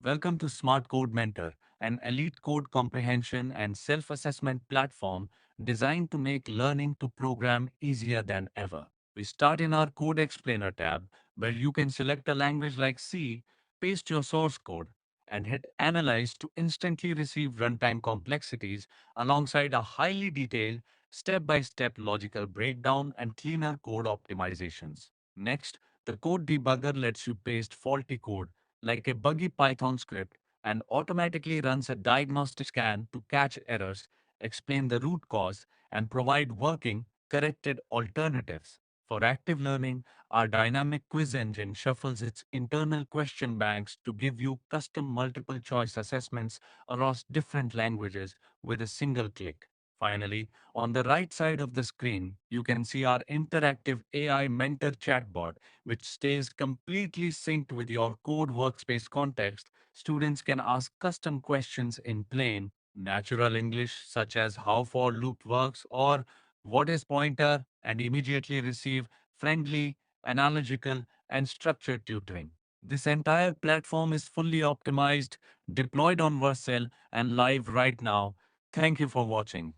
Welcome to Smart Code Mentor, an elite code comprehension and self-assessment platform designed to make learning to program easier than ever. We start in our Code Explainer tab, where you can select a language like C, paste your source code, and hit Analyze to instantly receive runtime complexities alongside a highly detailed, step-by-step logical breakdown and cleaner code optimizations. Next, the Code Debugger lets you paste faulty code like a buggy Python script and automatically runs a diagnostic scan to catch errors, explain the root cause, and provide working, corrected alternatives. For active learning, our dynamic quiz engine shuffles its internal question banks to give you custom multiple choice assessments across different languages with a single click. Finally, on the right side of the screen, you can see our interactive AI Mentor Chatbot, which stays completely synced with your code workspace context. Students can ask custom questions in plain, natural English, such as how for loop works or what is pointer, and immediately receive friendly, analogical, and structured tutoring. This entire platform is fully optimized, deployed on Vercel, and live right now. Thank you for watching.